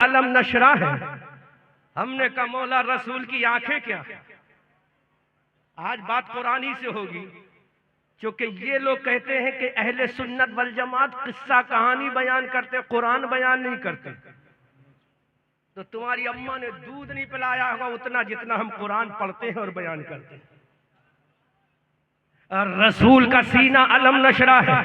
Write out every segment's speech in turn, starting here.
अलम नशरा है। हमने कहा मौला रसूल की आंखें क्या। आज बात कुरानी से होगी, क्योंकि ये लोग कहते हैं कि अहले सुन्नत वल जमात किस्सा कहानी बयान करते, कुरान बयान नहीं करते। तो तुम्हारी अम्मा ने दूध नहीं पिलाया होगा उतना जितना हम कुरान पढ़ते हैं और बयान करते हैं। रसूल का सीना अलम नशरा है।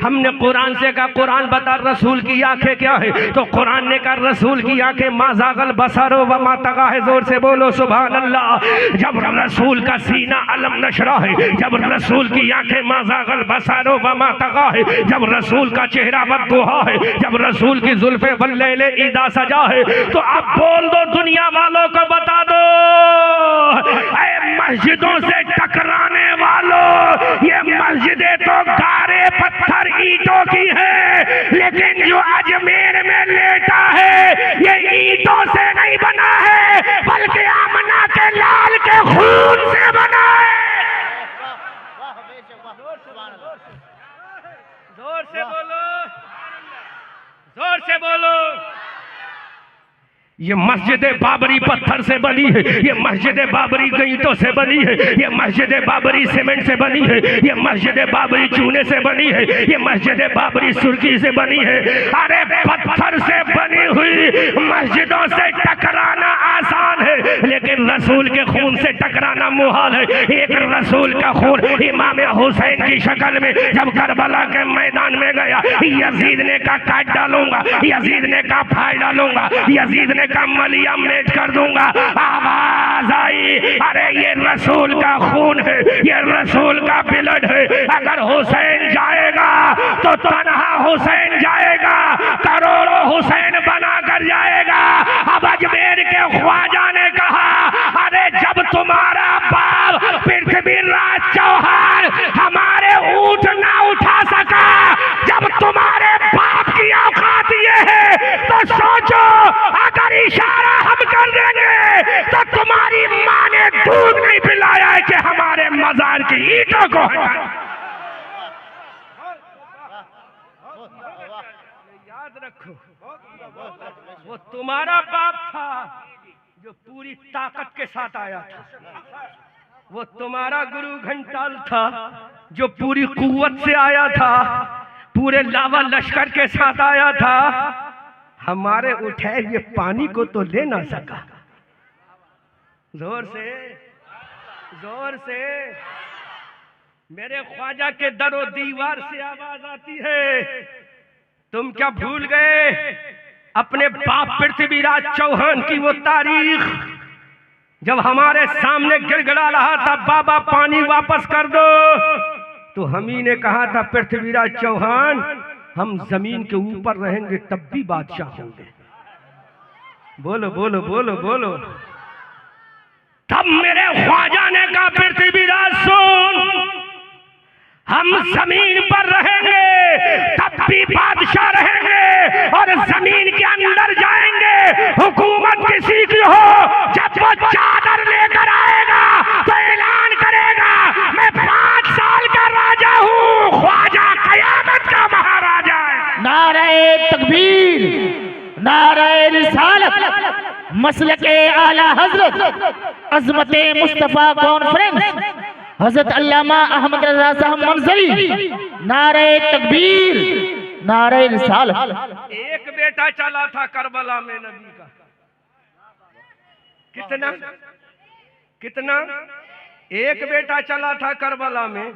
हमने कुरान से कहा कुरान बता रसूल की आंखें क्या है, तो कुरान ने कहा रसूल की आंखें माज़ागल बसरो व मा तगा है। जोर से बोलो सुभान अल्लाह। जब रसूल का सीना अलम नशरा है, जब रसूल की आंखें माज़ागल बसरो व मा तगा है, जब रसूल का चेहरा बददुहा है, जब रसूल की जुल्फे वल्लैले इदा सजा है, तो अब बोल दो दुनिया वालों को बता दो, ऐ मस्जिदों से टकराने वालों, ये मस्जिदें तो गारे पत्थर ईंटों की है, लेकिन जो अजमेर में लेटा है ये ईंटों से नहीं बना है, बल्कि आमना के लाल के खून से बना है। जोर से बोलो, जोर से बोलो। ये मस्जिद बाबरी पत्थर से बनी है, ये मस्जिद बाबरी ईंटों से बनी है, ये मस्जिद बाबरी सीमेंट से बनी है, ये मस्जिद बाबरी चूने से बनी है, ये मस्जिद बाबरी सुर्खी से बनी है। अरे पत्थर से बनी हुई मस्जिदों से टकराना आसान है, लेकिन रसूल के खून से टकराना मुहाल है। एक रसूल का खून इमाम हुसैन की शक्ल में जब करबला के मैदान में गया, यजीद ने कहा काट डालूंगा, यजीद ने कहा फाड़ डालूंगा, यजीद ने का मलिया मेट कर दूंगा। आवाज आई, अरे ये रसूल का खून है, ये रसूल का ब्लड है। अगर हुसैन जाएगा तो तन्हा हुसैन जाएगा, करोड़ों हुसैन बनाकर जाएगा। अब अजमेर के ख्वाजा ने कहा, अरे जब तुम्हारा बाप पृथ्वीराज चौहान हमारे ऊंट ना उठा सका, जब तुम्हारे बाप की औकात ये है, तो सोचो अगर इशारा हम कर देंगे तो तुम्हारी माँ ने दूध नहीं पिलाया है कि हमारे मजार की ईंटों को याद रखो। वो तुम्हारा बाप था जो पूरी ताकत के साथ आया था, वो तुम्हारा गुरु घंटाल था जो पूरी कुव्वत से आया था, पूरे लावा लश्कर के साथ आया था। हमारे उठाए ये पानी को तो ले ना सका। जोर से, जोर से मेरे ख्वाजा के दरो दीवार से आवाज आती है, तुम क्या भूल गए अपने बाप पृथ्वीराज चौहान की वो तारीख, जब हमारे सामने गिड़गिड़ा रहा था बाबा पानी वापस कर दो, तो हम ही ने कहा था पृथ्वीराज चौहान हम जमीन के ऊपर रहेंगे तब भी बादशाह होंगे। बोलो बोलो बोलो बोलो। तब मेरे ख्वाजा ने कहा पृथ्वीराज सुन, हम जमीन पर रहेंगे तब भी बादशाह रहेंगे, और जमीन के अंदर जाएंगे हुकूमत किसी की हो, जब वो चादर लेकर आएगा तो ऐलान करेगा मैं 5 साल का राजा हूँ, ख्वाजा कयामत का महाराजा है। नारे तकबीर, नारे रिसालत, मसलके आला हजरत अजमते मुस्तफा कॉन्फ्रेंस हजरत अल्लामा अहमद रजा साहब मंजरी। नारे तकबीर, नारे रिसालत। एक बेटा चला था करबला में नबी का, कितना कितना, एक बेटा चला था करबला में।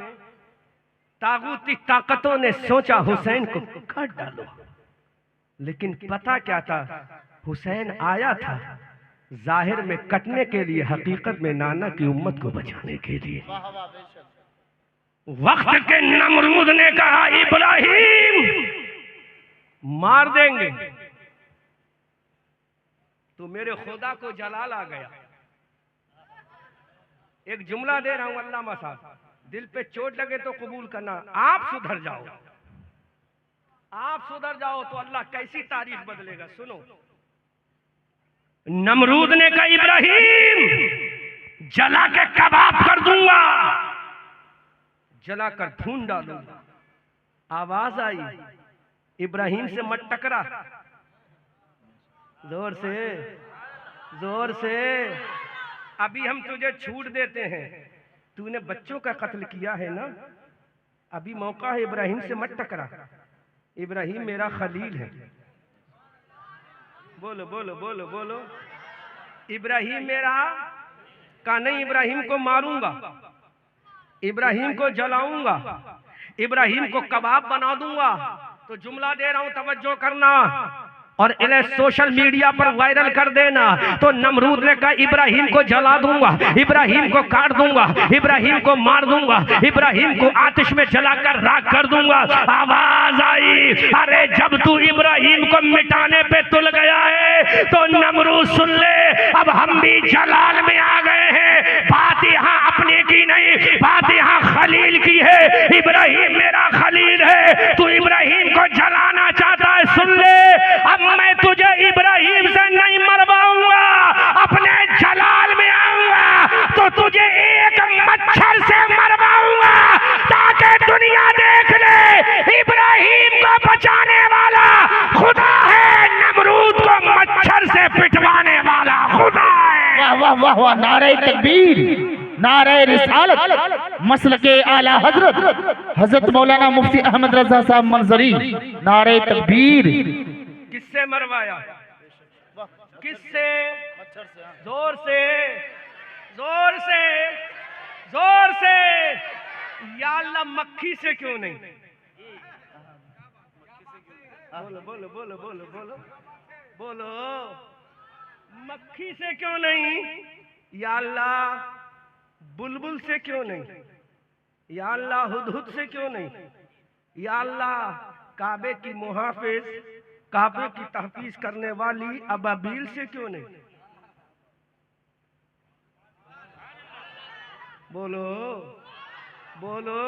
तागूती ताकतों ने सोचा हुसैन को काट डालो, लेकिन पता क्या था, हुसैन आया था जाहिर में कटने के लिए, हकीकत में नाना की उम्मत को बचाने के लिए। वक्त के नमरूद ने कहा इब्राहिम मार देंगे, तो मेरे खुदा को जलाल आ गया। एक जुमला दे रहा हूं अल्लामा साहब, दिल पे चोट लगे तो कबूल करना, आप सुधर जाओ, आप सुधर जाओ तो अल्लाह कैसी तारीख बदलेगा। सुनो, नमरूद ने कहा इब्राहिम जला के कबाब कर दूंगा, जला कर भून डालूंगा। आवाज आई इब्राहिम से मत टकरा, जोर से, जोर से। अभी हम तुझे छूट देते हैं, तूने बच्चों का कत्ल किया है ना, अभी मौका है, इब्राहिम से मत टकरा, इब्राहिम मेरा खलील है। बोलो बोलो बोलो बोलो। इब्राहिम मेरा का नहीं, इब्राहिम को मारूंगा, इब्राहिम को जलाऊंगा, इब्राहिम को कबाब बना दूंगा। तो जुमला दे रहा हूं, तवज्जो करना और इन्हें सोशल मीडिया पर वायरल कर देना। तो नमरूद ने कहा इब्राहिम को जला दूंगा, इब्राहिम को काट दूंगा, इब्राहिम को मार दूंगा, इब्राहिम को आतिश में जलाकर राख कर दूंगा। आवाज आई, अरे जब तू इब्राहिम को मिटाने पे तुल गया है तो नमरूद सुन ले, अब हम भी जलाल में आ गए हैं। बात यहाँ अपने की नहीं, बात यहाँ खलील की है। इब्राहिम मेरा खलील है, तू इब्राहिम को जलाना चाहता है, सुन ले, अब मैं तुझे इब्राहिम से नहीं मरवाऊंगा, अपने जलाल में आऊंगा तो तुझे एक मच्छर से मरवाऊंगा, ताकि दुनिया देख ले इब्राहिम को बचाने वाला खुदा है, नमरूद को मच्छर से पिटवाने वाला खुदा है। वाह वाह वाह वाह, नारे तकबीर, नारे रिसालत, मसलके आला हजरत हजरत मौलाना मुफ्ती अहमद रजा साहब मंजरी, नारे तकबीर। किससे मरवाया, किससे? जोर से, जोर से, जोर से। या अल्लाह मक्खी से क्यों नहीं? बोलो बोलो बोलो बोलो बोलो बोलो, मक्खी से क्यों नहीं? या अल्लाह बुलबुल से क्यों नहीं? या अल्लाह हुदहुद से क्यों नहीं? या अल्लाह काबे की मुहाफिज, काबे की तहफीज करने वाली अबाबील से क्यों नहीं? बोलो बोलो।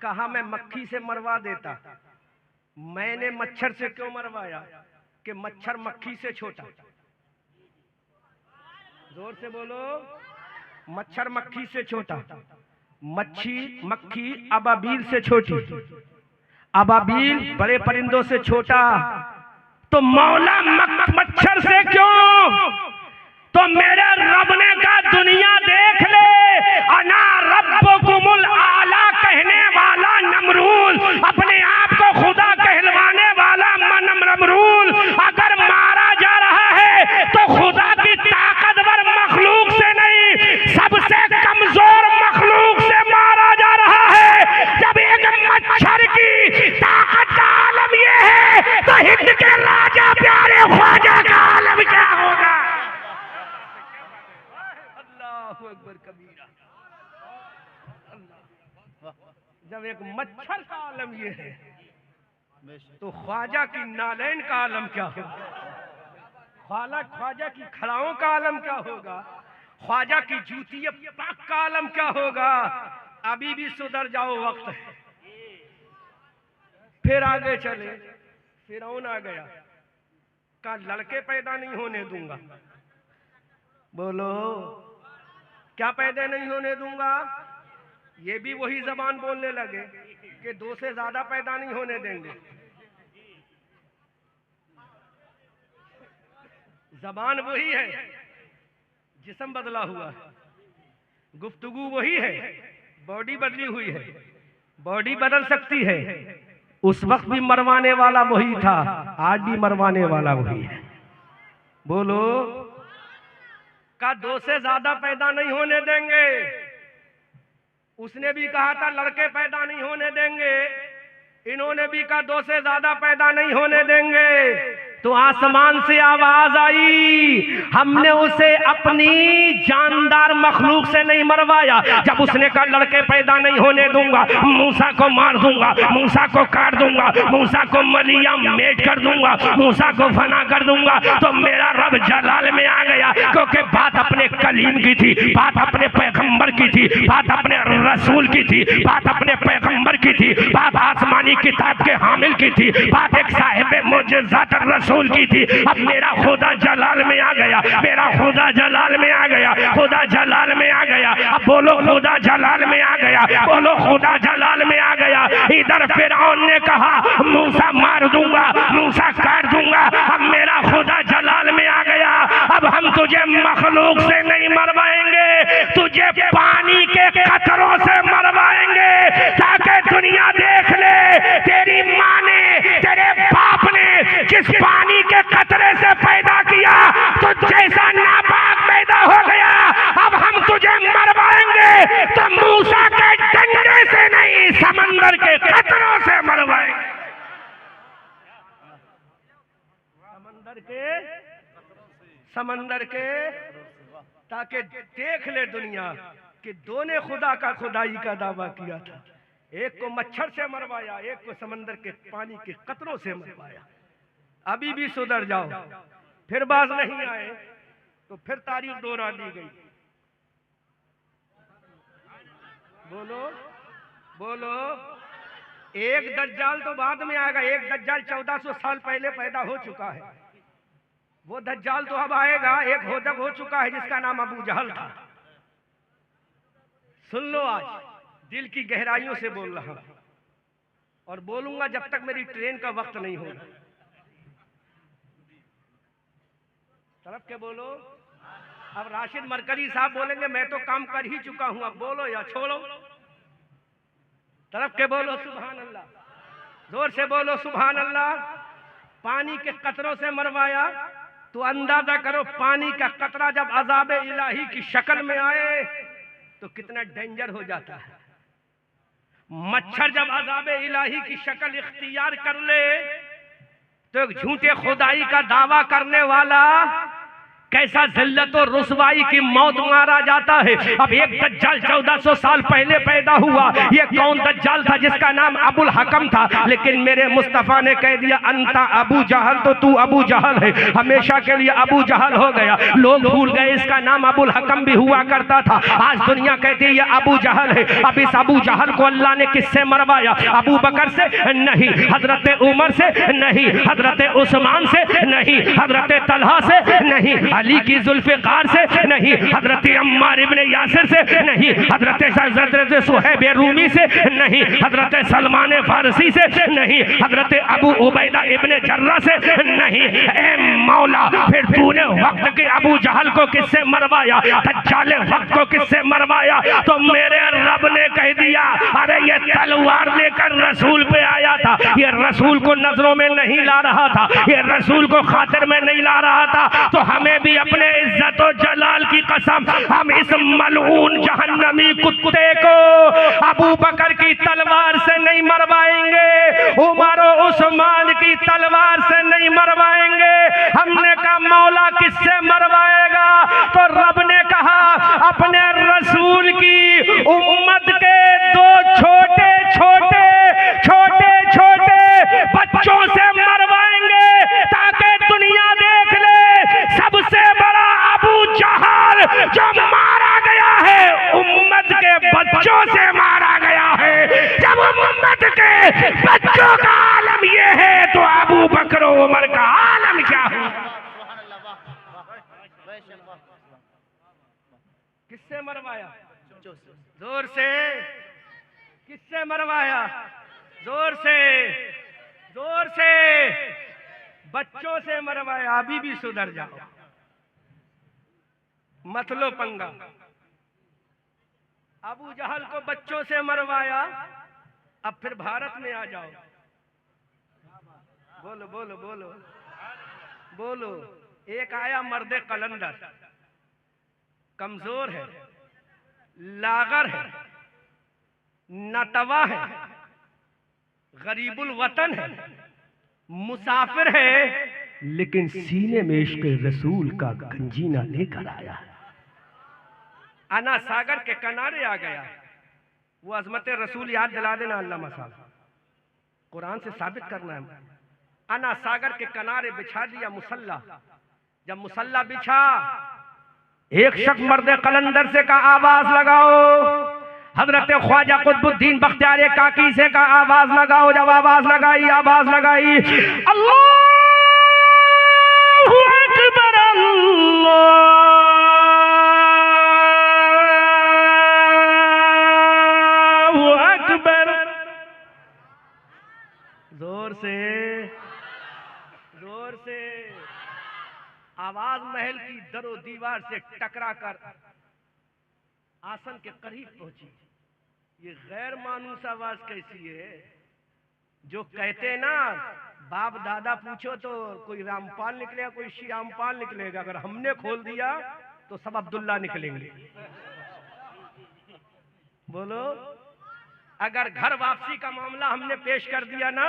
कहा मैं मक्खी से मरवा देता, मैंने मच्छर से क्यों मरवाया कि मच्छर मक्खी से छोटा। जोर से बोलो, मच्छर मक्खी से छोटा, मक्खी अबाबील से छोटी, अबाबील बड़े परिंदों से छोटा। तो मौला मच्छर से क्यों? तो मेरे रब ने कहा दुनिया देख ले, अना रब्बुकुमुल आला कहने वाला नमरूद, अपने आप को खुदा कहलवाने वाला नमरूद अगर मारा जा रहा है तो खुदा की ताकतवर मखलूक से नहीं, सबसे कमजोर मखलूक से मारा जा रहा है। जब एक मच्छर की ताकत का आलम ये है तो हिंद के राजा प्यारे ख्वाजा का आलम क्या होगा? अल्लाहु अकबर कबीरा। जब एक मच्छर का आलम ये है तो ख्वाजा की नालैन का आलम क्या होगा? ख्वाजा की खड़ाओं का आलम क्या होगा? ख्वाजा की जूती पाक का आलम क्या होगा? अभी भी सुधर जाओ, वक्त है। फिर आगे चले, फिरौन आ गया, का लड़के पैदा नहीं होने दूंगा। बोलो, क्या पैदा नहीं होने दूंगा? ये भी वही जबान बोलने लगे कि 2 से ज्यादा पैदा नहीं होने देंगे। जबान वही है, जिस्म बदला हुआ है, गुफ्तगू वही है, बॉडी बदली हुई है। बॉडी बदल सकती है, उस वक्त भी मरवाने वाला वही था, आज भी मरवाने वाला वही है। बोलो, का 2 से ज्यादा पैदा नहीं होने देंगे। उसने भी कहा था लड़के पैदा नहीं होने देंगे, इन्होंने भी कहा 2 से ज्यादा पैदा नहीं होने देंगे। तो आसमान से आवाज आई, हमने उसे अपनी जानदार मखलूक से नहीं मरवाया। जब उसने कहा लड़के पैदा नहीं होने दूंगा, मूसा को मार दूंगा, मूसा को काट दूंगा, मूसा को मलिया मेट कर दूंगा, मूसा को फना कर दूंगा, तो मेरा रब जलाल में आ गया। क्योंकि बात अपने कलीम की थी, बात अपने पैगंबर की थी, बात अपने रसूल की थी, बात अपने पैगंबर की थी, बात आसमानी किताब के हामिल की थी, बात एक साहिब मुअज्जिज़ात रसूल की थी। अब मेरा खुदा जलाल में आ गया, मेरा खुदा जलाल में आ गया, खुदा जलाल में आ गया। अब बोलो खुदा जलाल में आ गया, बोलो खुदा जलाल में आ गया। इधर फिरौन ने कहा मूसा मार दूंगा, मूसा काट दूंगा। अब मेरा खुदा जलाल में आ गया। अब हम तुझे मखलूक से नहीं मरवाएंगे, तुझे पानी के कतरों से मरवाएंगे, ताकि दुनिया देख ले तेरी माँ ने, तेरे बाप ने जिस पानी के कतरे से पैदा किया तो जैसा नापाक पैदा हो गया। अब हम तुझे मरवाएंगे तो मूसा के डंडे से नहीं, समंदर के कतरों से मरवाएंगे। समंदर के ताकि देख ले दुनिया कि दो ने खुदा का खुदाई का दावा किया था। एक को मच्छर से मरवाया, एक को समंदर के पानी के कतरों से मरवाया। अभी भी सुधर जाओ, फिर बाज नहीं आए तो फिर तारीख दोहरा दी गई। बोलो बोलो, एक दज्जाल तो बाद में आएगा। एक दज्जाल 1400 साल पहले पैदा हो चुका है, वो दज्जाल तो अब आएगा। एक होदक हो चुका है जिसका नाम अबू जहल था। सुन लो, आज दिल की गहराइयों से बोल रहा हूं और बोलूंगा जब तक मेरी ट्रेन का वक्त नहीं होगा। तरफ के बोलो। अब राशिद मरकरी साहब बोलेंगे मैं तो काम कर ही चुका हूं, अब बोलो या छोड़ो। तरफ के बोलो सुभान अल्लाह, जोर से बोलो सुभान अल्लाह। पानी के कतरों से मरवाया तो अंदाजा करो पानी का कतरा जब अजाब इलाही की शक्ल में आए तो कितना डेंजर हो जाता है। मच्छर जब अजाब इलाही की शक्ल इख्तियार कर ले तो एक झूठे खुदाई का दावा करने वाला कैसा जिल्लत और रुसवाई की मौत मारा जाता है। अब एक दज्जाल 1400 साल पहले पैदा हुआ। ये कौन दज्जाल था? जिसका नाम अबुल हकम था। लेकिन मेरे मुस्तफा ने कह दिया अंता अबू जहल, तो तू अबू जहल है, हमेशा के लिए अबू जहल हो गया। लोग भूल गए इसका नाम अबुल हकम भी हुआ करता था। आज दुनिया कहती है ये अबू जहल है। अब इस अबू जहल को अल्लाह ने किससे मरवाया? अबू बकर से नहीं, हजरत उमर से नहीं, हजरत उस्मान से नहीं, हजरत तलहा से नहीं, अली की जुल्फ़िकार से नहीं, हजरत अम्मार इब्ने यासिर से नहीं, हजरत सुहैब रूमी से नहीं, हजरत सलमान फारसी से नहीं, हजरत अबू उबैदा इब्ने जर्रा से नहीं। ए मौला, फिर तूने वक्त के अबू जहल को किससे मरवाया? दज्जाल वक्त को किससे मरवाया? तो मेरे रब ने कह दिया अरे ये तलवार लेकर रसूल पे आया था, ये रसूल को नजरों में नहीं ला रहा था, ये रसूल को खातिर में नहीं ला रहा था। तो हमें भी अपने इज्जत और जलाल की कसम, हम इस मलऊन जहन्नमी कुत्ते को अबू बकर की तलवार से नहीं मरवाएंगे, उमर और उस्मान की तलवार से नहीं मरवाएंगे। हमने कहा मौला किससे मरवाएगा? तो रब ने कहा अपने रसूल की उम्मत के दो छोटे छोटे बच्चों से मरवाएंगे, ताकि दुनिया देख ले सबसे बड़ा अबू जहल जो मारा गया है उम्मत के बच्चों से मारा गया है। जब उम्मत के बच्चों का आलम ये है तो अबू बकर उमर का आलम क्या है? किससे मरवाया? जोर से। किससे मरवाया? जोर से, जोर से। बच्चों से मरवाया। अभी भी सुधर जाओ, मत लो पंगा। अबू जहल को बच्चों से मरवाया। अब फिर भारत में आ जाओ। बोलो बोलो बोलो बोलो। एक आया मर्दे कलंदर, कमजोर है, लागर है, नतवा है, गरीबुल वतन है, मुसाफिर है, लेकिन सीने में इश्क रसूल का गंजीना लेकर आया। अना सागर के किनारे आ गया। वो अजमत रसूल याद दिला देना अल्लामा साहब, कुरान से साबित करना है। अना सागर के किनारे बिछा दिया मुसल्ला। जब मुसल्ला बिछा, एक शख्स मर्दे कलंदर से का आवाज लगाओ। हजरत ख्वाजा कुतुबुद्दीन बख्तियार काकी से का आवाज लगाओ। जब आवाज लगाई अल्लाहु अकबर, अल्लाहु आवाज महल की दरो दीवार से टकरा कर आसन के करीब पहुंची। ये गैर मानूस आवाज कैसी है? जो कहते ना बाप दादा पूछो तो कोई रामपाल निकलेगा, कोई श्यामपाल निकलेगा। अगर हमने खोल दिया तो सब अब्दुल्ला निकलेंगे। बोलो, अगर घर वापसी का मामला हमने पेश कर दिया ना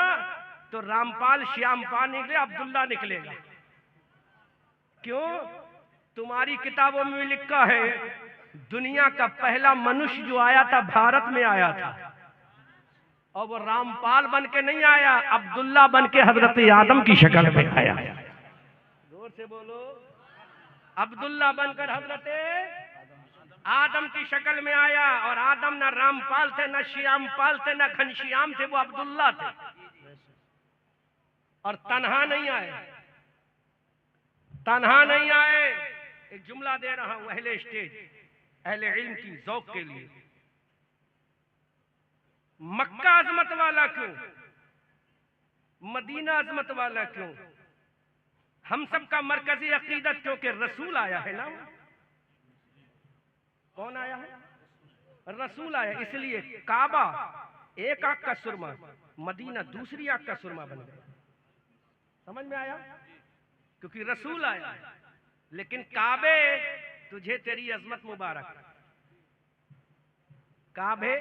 तो रामपाल श्यामपाल निकले, अब्दुल्ला निकलेगा। क्यों? तुम्हारी किताबों में लिखा है दुनिया का पहला मनुष्य जो आया था भारत में आया था, और वो रामपाल बन के नहीं आया, अब्दुल्ला बन के हजरत आदम की शक्ल में आया। जोर से बोलो, अब्दुल्ला बनकर हजरत आदम की शक्ल में आया। और आदम ना रामपाल थे, ना श्यामपाल थे, ना घनश्याम थे, वो अब्दुल्ला थे। और तन्हा नहीं आए, तन्हा नहीं आए। एक जुमला दे रहा हूं अहले स्टेज, अहले इल्म की ज़ौक़ के लिए। मक्का अजमत वाला क्यों, मदीना अजमत वाला क्यों? हम सब का मरकजी अकीदत क्योंकि रसूल आया है ना। कौन आया है? रसूल आया। इसलिए काबा एक आंख का सुरमा, मदीना दूसरी आंख का सुरमा बन गया। समझ में आया? क्योंकि रसूल आया। लेकिन काबे तुझे तेरी अजमत मुबारक, काबे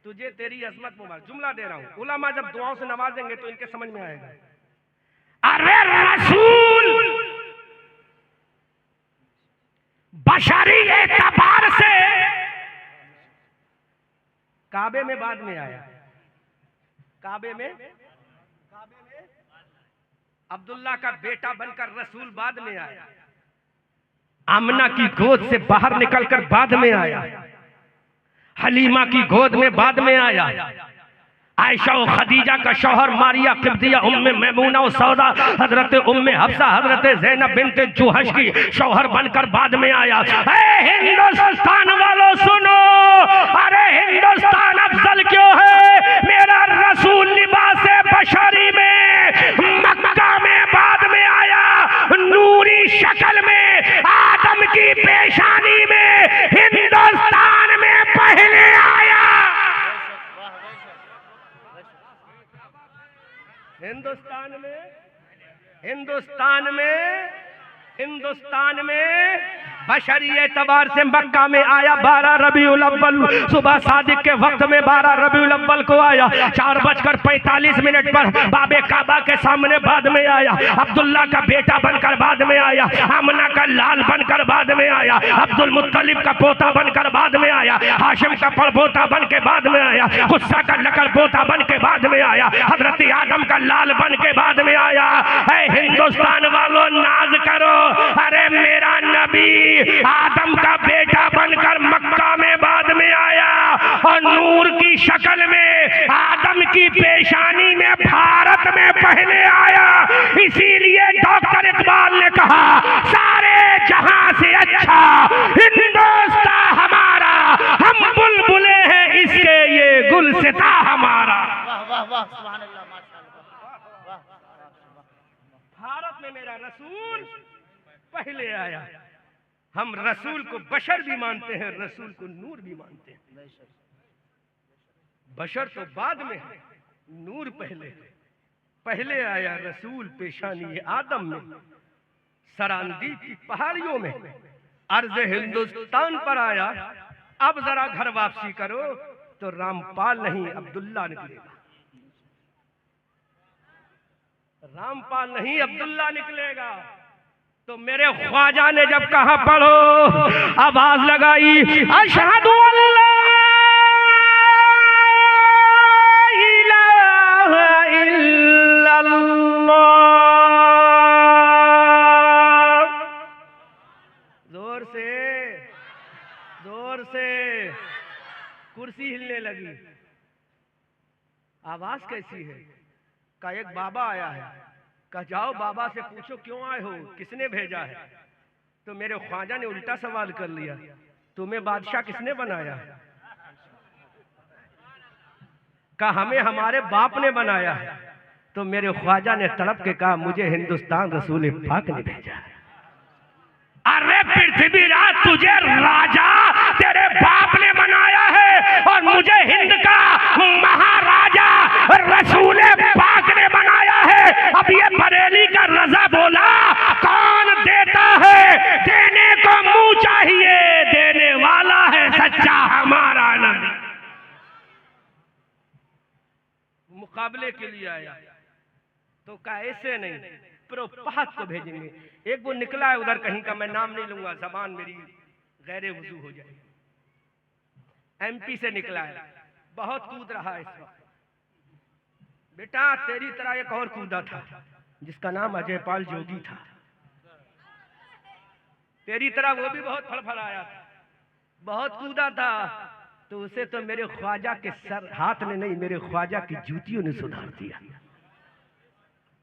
तुझे तेरी अजमत मुबारक। जुमला दे रहा हूं, उलमा जब दुआओं से नवाजेंगे तो इनके समझ में आएगा। अरे रसूल बशरी एतबार से काबे में बाद में आया। काबे में अब्दुल्ला का बेटा बनकर रसूल बाद में आया। आमना की गोद से बाहर निकलकर बाद में आया। हलीमा की गोद में बाद में आया। आयशा और खदीजा का शौहर मारिया किब्तिया उम्मे मैमूना और सौदा हजरत उम्मे हफ्सा हजरत ज़ैनब बिन्त जुहश की शौहर बनकर बाद में आया। हिंदुस्तान वालों सुनो, अरे हिंदुस्तान अफजल क्यों है? मेरा रसूल लिबास बशरी में मक्का में बाद में आया, नूरी शक्ल में आदम की पेशानी में हिंदुस्तान में पहले आया। हिंदुस्तान में बशरी एतबार से मक्का में आया। 12 रबीउल अव्वल सुबह सादिक के वक्त में 12 रबीउल अव्वल को आया। 4:45 पर बाबे काबा के सामने बाद में आया। अब्दुल्ला का बेटा बनकर बाद में आया। आमना का लाल बनकर बाद में आया। अब्दुल मुत्तलिब का पोता बनकर बाद में आया। हाशिम का परपोता बन के बाद में आया। गुस्सा का नकल पोता बन के बाद में आया। हजरत आदम का लाल बन के बाद में आया। हिंदुस्तान वालों नाज करो, अरे मेरा नबी आदम का बेटा बनकर मक्का में बाद में आया और नूर की शक्ल में आदम की पेशानी में भारत में पहले आया। इसीलिए डॉक्टर इकबाल ने कहा सारे जहां से अच्छा हिंदुस्तान हमारा, हम बुलबुले हैं इसके ये गुलसिता हमारा। वाह वाह सुभान अल्लाह, माशाअल्लाह। भारत में मेरा रसूल पहले आया। हम रसूल को बशर भी मानते हैं, रसूल को नूर भी मानते हैं। बशर तो बाद में है, नूर पहले। पहले आया रसूल पेशानी आदम में, सरांदीप की पहाड़ियों में, अर्ज हिंदुस्तान पर आया। अब जरा घर वापसी करो तो रामपाल नहीं अब्दुल्ला निकलेगा। रामपाल नहीं अब्दुल्ला निकलेगा। तो मेरे ख्वाजा ने जब कहा पढ़ो, आवाज लगाई अशहदु अल्ला इलाहा इल्लल्लाह, जोर से कुर्सी हिलने लगी। आवाज कैसी है? का एक बाबा आया है, कहा जाओ बाबा से पूछो क्यों आए हो, किसने भेजा है। तो मेरे ख्वाजा ने उल्टा सवाल कर लिया, तुम्हें बादशाह किसने बनाया? कहा हमें हमारे बाप ने बनाया है। तो मेरे ख्वाजा ने तड़प के कहा मुझे हिंदुस्तान रसूल पाक ने भेजा है। तुझे राजा तेरे बाप ने बनाया है और मुझे हिंद का महाराजा रसूल पाक ने बनाया है। अब ये बरेली का रजा बोला, कौन देता है? देने को मुंह चाहिए, देने वाला है सच्चा हमारा नबी। मुकाबले के लिए आया तो का ऐसे नहीं, प्रोपात को भेजेंगे। एक वो निकला है उधर कहीं का, मैं नाम नहीं लूंगा, जबान मेरी गैर वजू हो जाए। एमपी से निकला है, बहुत कूद रहा है इस वक्त। बेटा तेरी तरह एक और कूदा था जिसका नाम अजयपाल जोगी था, तेरी तरह वो भी बहुत फड़फड़ाया था, बहुत कूदा था, तो उसे तो मेरे ख्वाजा के सर हाथ ने नहीं, मेरे ख्वाजा की जूतियों ने सुधार दिया।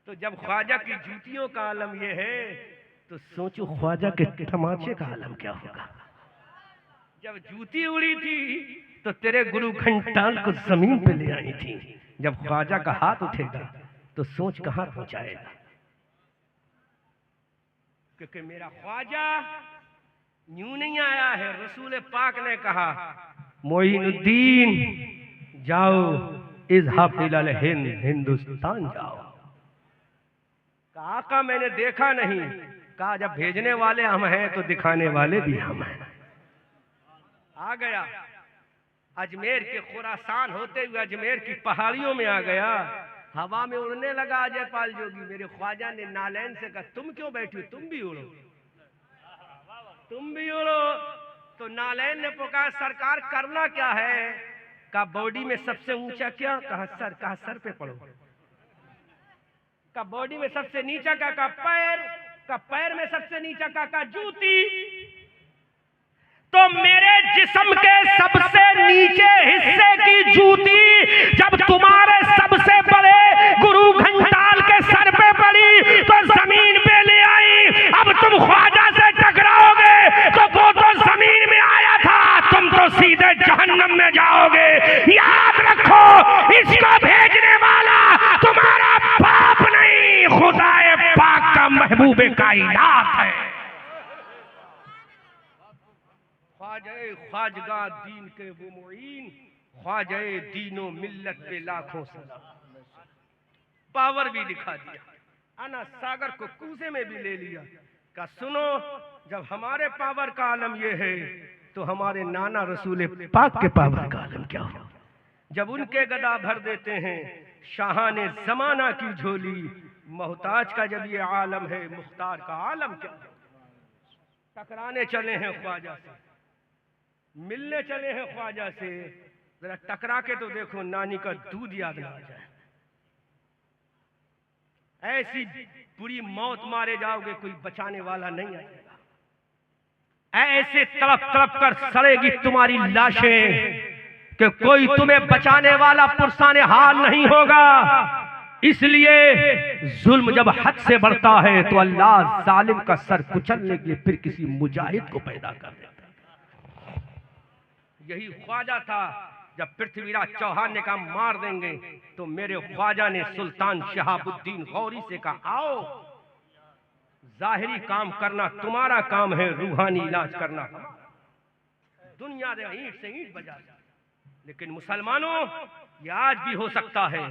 तो जब ख्वाजा की जूतियों का आलम यह है तो सोचो ख्वाजा के तमाचे का आलम क्या होगा। जब जूती उड़ी थी तो तेरे गुरु घंटाल को जमीन पे ले आई थी, जब ख्वाजा का हाथ उठेगा तो सोच कहां पहुंचाएगा। क्योंकि मेरा ख्वाजा यूं नहीं आया है, रसूल पाक ने कहा मोइनुद्दीन जाओ, इज़हब इलल हिंद, हिंदुस्तान जाओ। कहा का मैंने देखा नहीं, कहा जब भेजने वाले हम हैं तो दिखाने वाले भी हम हैं। आ गया अजमेर के खुरासान होते हुए अजमेर की पहाड़ियों में आ गया, हवा में उड़ने लगा अजयपाल जोगी। मेरे ख्वाजा ने नालैन से कहा तुम क्यों बैठी, तुम भी उड़ो, तुम भी उड़ो। तो नालैन ने पुकारा सरकार करना क्या है? कहा बॉडी में सबसे ऊंचा क्या? कहा सर पे पड़ो। का बॉडी में सबसे नीचा का पैर, का पैर में सबसे नीचा का जूती। तो मेरे जिस्म के सबसे नीचे हिस्से की जूती जब तुम्हारे सबसे बड़े गुरु घंटाल के सर पे पड़ी तो जमीन पे ले आई। अब तुम ख्वाजा से टकराओगे तो वो तो जमीन में आया था, तुम तो सीधे जहन्नम में जाओगे। याद रखो, इसको भेजने वाला तुम्हारा बाप नहीं, खुदाए पाक का महबूब कायनात है। ख्वाजे ख्वाजगा दीन के वो मुईन, ख्वाजे दीनो मिल्लत पे लाखों सलाम। पावर भी दिखा दिया, अना सागर को कूजे में भी ले लिया। का सुनो, जब हमारे पावर का आलम ये है तो हमारे नाना रसूल पाक के पावर का आलम क्या हो। जब उनके गदा भर देते हैं शाहाने जमाना की झोली, मोहताज का जब ये आलम है, मुख्तार का आलम क्या। टकराने चले हैं ख्वाजा से, मिलने चले हैं ख्वाजा से, जरा टकरा के तो देखो नानी का दूध याद ना आ जाए। ऐसी बुरी मौत मारे जाओगे, कोई बचाने वाला नहीं आएगा। ऐसे तड़प तड़प कर सड़ेगी तुम्हारी लाशें कि कोई तुम्हें बचाने वाला पुरसाने हाल नहीं होगा। इसलिए जुल्म जब हद से बढ़ता है तो अल्लाह जालिम का सर कुचलने के लिए फिर किसी मुजाहिद को पैदा कर देता है। यही ख्वाजा था, जब पृथ्वीराज चौहान ने कहा मार देंगे तो मेरे ख्वाजा ने सुल्तान शहाबुद्दीन गौरी से कहा आओ, जाहिरी काम करना तुम्हारा काम है, रूहानी इलाज करना दुनिया दे ईंट से ईंट बजा। लेकिन मुसलमानों, ये आज भी हो सकता है,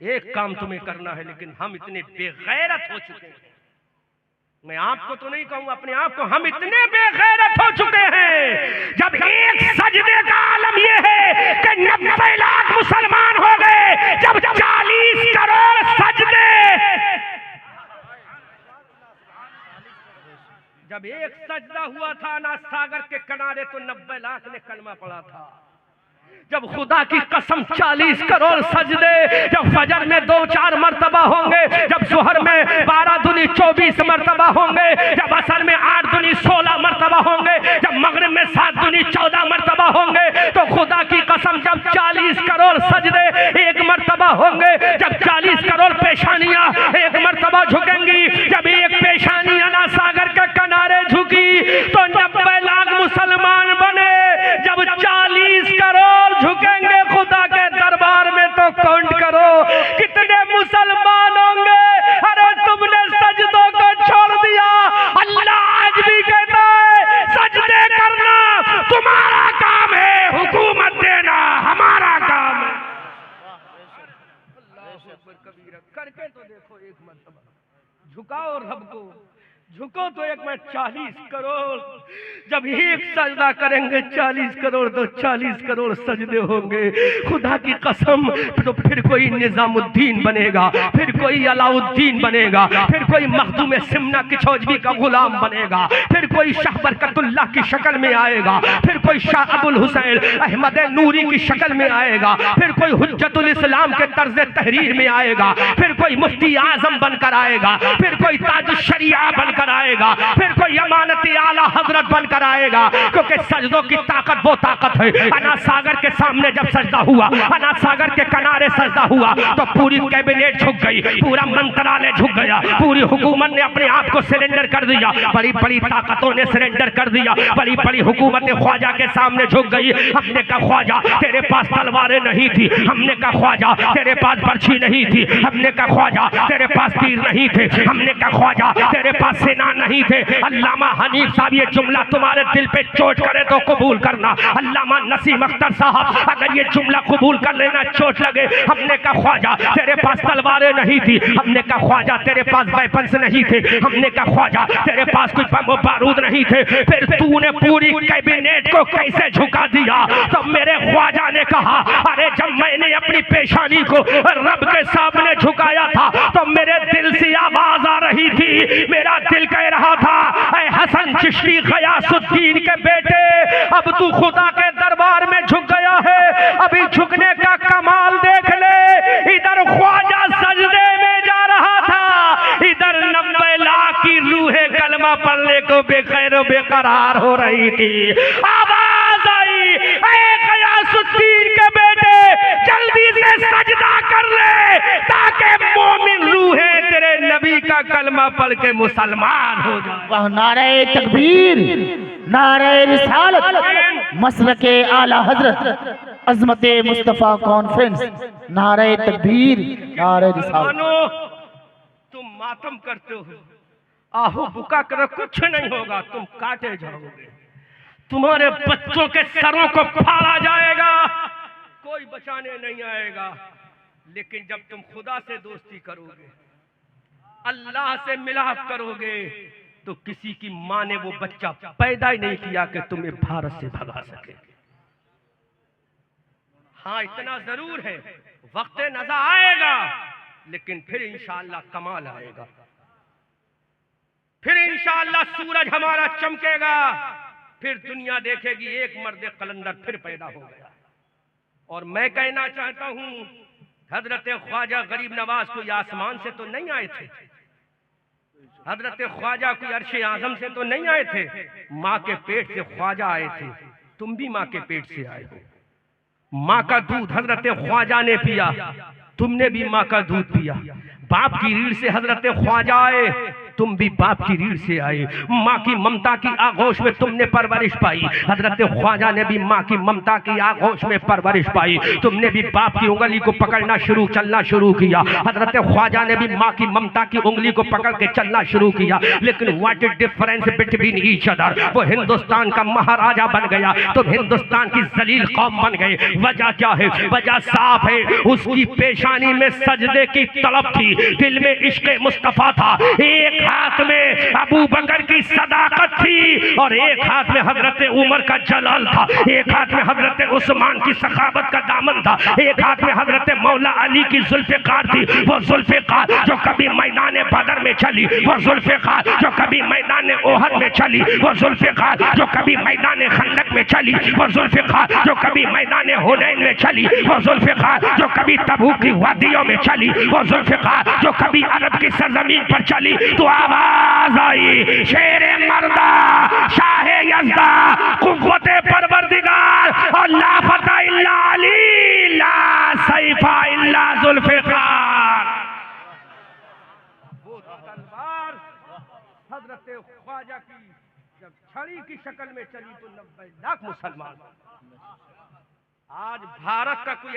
एक काम तुम्हें करना है, लेकिन हम इतने बेगैरत हो चुके हैं। मैं आपको तो नहीं कहूं, अपने आप को, हम इतने बेगैरत हो चुके हैं। जब एक सजदे का आलम यह है कि 90 लाख मुसलमान हो गए, जब 40 करोड़ सजदे, जब एक सजदा हुआ था ना सागर के किनारे तो 90 लाख ने कलमा पढ़ा था। जब खुदा की कसम 40 करोड़ सजदे, जब फजर में 2-4 मर्तबा होंगे, जब जोहर में 12 दूनी 24 मर्तबा होंगे, जब असर में 8 दूनी 16 मर्तबा होंगे, जब मगरिब में 7 दूनी 14 मर्तबा होंगे, तो खुदा की कसम जब 40 करोड़ सजदे एक मर्तबा होंगे, जब 40 करोड़ पेशानियां एक मर्तबा झुकेंगी, जब एक पेशानी अना सागर के किनारे झुकी तो 90 लाख मुसलमान बने। जब 40 करोड़ झुकेंगे खुदा के दरबार में तो काउंट करो कितने मुसलमान होंगे। अरे तुमने सजदों को छोड़ दिया। अल्लाह आज भी कहता है सजदे का झुको तो एक में 40 करोड़, जब एक सजदा करेंगे 40 करोड़ तो 40 करोड़ सजदे होंगे। खुदा की कसम, तो फिर कोई निजामुद्दीन बनेगा, फिर कोई अलाउद्दीन बनेगा, फिर कोई मखदूम सिमना किचौजवी का गुलाम बनेगा, फिर कोई शाह बरकतुल्लाह की शक्ल में आएगा, फिर कोई शाह अबुल हुसैन अहमद नूरी की शक्ल में आएगा, फिर कोई हुज्जतुल इस्लाम के तर्ज तहरीर में आएगा, फिर कोई मुफ्ती आजम बनकर आएगा, फिर कोई ताज शरिया बनकर आएगा, फिर कोई अमानती आला हजरत बनकर आएगा। क्योंकि सजदों की ताकत वो ताकत है। अनाथ सागर के सामने जब सजदा हुआ, अनाथ सागर के किनारे सजदा हुआ तो पूरी कैबिनेट झुक गई, पूरा मंत्रालय झुक गया, पूरी हुकूमत ने अपने आप को सरेंडर कर दिया, बड़ी बड़ी ताकतों ने सरेंडर कर दिया, बड़ी बड़ी हुकूमत ख्वाजा के सामने झुक गई। हमने कहा ख्वाजा तेरे पास तलवारें नहीं थी, हमने कहा ख्वाजा तेरे पास बर्छी नहीं थी, हमने कहा ख्वाजा तेरे पास तीर नहीं थे, हमने कहा ख्वाजा तेरे पास सेना नहीं थे। अल्लामा हनीफ साहब ये जुमला तुम्हारे दिल पे चोट करे तो कबूल करना। अल्लामा नसीम अख्तर साहब अगर ये जुमला कबूल कर लेना, चोट लगे, हमने कहा ख्वाजा तेरे पास तलवारें नहीं थी, हमने कहा ख्वाजा तेरे पास वेपन्स नहीं थे, हमने कहा ख्वाजा तेरे पास कोई बम बारूद नहीं थे, फिर तूने पूरी कैबिनेट को कैसे झुका दिया? तो मेरे ख्वाजा ने कहा, अरे जब मैंने अपनी पेशानी को रब के सामने झुकाया था तो मेरे दिल से आवाज आ रही थी, मेरा दिल कह रहा था, ऐ हसन चिश्ती गयासुद्दीन के बेटे, अब तू खुदा के दरबार में झुक गया है, अभी झुकने का कमाल देख ले। इधर ख्वाजा सजदे में जा रहा था, इधर 90 लाख की रूहें कलमा पढ़ने को बेखैर बेकरार हो रही थी। आवाज आई, ऐ गयासुद्दीन के बेटे, जल्दी से सजदा कर ले ताकि मोमिन रूहें तेरे नबी का कलमा पढ़ के मुसलमान हो जाए। वह नारे तकबीर, नारे रिसालत, मसलके आला हजरत, अजमते मुस्तफा कॉन्फ्रेंस, नारे तकबीर, नारे रिसालत। मानो तुम मातम करते हो, आहू बुका करो, कुछ नहीं होगा, तुम काटे जाओगे, तुम्हारे बच्चों के सरों को फाड़ा जाएगा, कोई बचाने नहीं आएगा। लेकिन जब तुम खुदा से दोस्ती करोगे, अल्लाह से मिलाप करोगे, तो किसी की माँ ने वो बच्चा पैदा ही नहीं किया कि तुम्हें भारत से भगा सके। हाँ, इतना जरूर है, वक्त नजर आएगा, लेकिन फिर इंशाअल्लाह कमाल आएगा, फिर इंशाअल्लाह सूरज हमारा चमकेगा, फिर दुनिया देखेगी एक मर्द कलंदर फिर पैदा हो गया। और मैं कहना चाहता हूं, हजरत ख्वाजा गरीब नवाज कोई आसमान से तो नहीं आए थे, हजरत ख्वाजा कोई अर्शे आजम से तो नहीं आए थे, माँ के पेट से ख्वाजा आए थे। तुम भी माँ के पेट से आए हो, माँ का दूध हजरत ख्वाजा ने पिया, तुमने भी माँ का दूध पिया। बाप की रीढ़ से हजरत ख्वाजा आए, तुम भी बाप की रीढ़ से आए। माँ की ममता की आगोश में तुमने परवरिश पाई, हजरत ख्वाजा ने भी माँ की ममता की आगोश में परवरिश पाई। तुमने भी बाप की उंगली को पकड़ना शुरू, चलना शुरू किया। हजरत ख्वाजा ने भी माँ की ममता की उंगली को पकड़ के चलना शुरू किया। लेकिन what is difference between each other? वो हिंदुस्तान का महाराजा बन गया, तुम हिंदुस्तान की जलील कौम बन गए। वजह क्या है? वजह साफ है, उसकी पेशानी में सजदे की तलब थी, दिल में इश्क मुस्तफा था, एक हाथ में अबू बकर की सदाकत थी और एक हाथ में हजरत उमर का जलाल था, एक हाथ में हजरत उस्मान की सखावत का दामन था, एक हाथ में हजरत मौला अली की जुल्फ़िकार थी। वो जुल्फ़िकार जो कभी मैदान बदर में चली, वो जुल्फ़िकार जो कभी मैदान ओहद में चली, वो जुल्फ़िकार जो कभी मैदान खंदक में चली, वो जुल्फ़िकार जो कभी मैदान हुनैन में चली, वो जुल्फ़िकार जो कभी तबूक की वादियों में चली, वो जुल्फ़िकार जो कभी अरब की सरजमीन पर चली। तो आवाज आई, शेरे मर्दा, शाहे यज़दा, कुव्वते परवरदिगार, और ला फता इल्ला अली, ला सैफा इल्ला जुल्फ़िकार। वो तलवार हजरत ख्वाजा की जब छड़ी की शक्ल में चली तो 90 लाख मुसलमान। आज भारत का कोई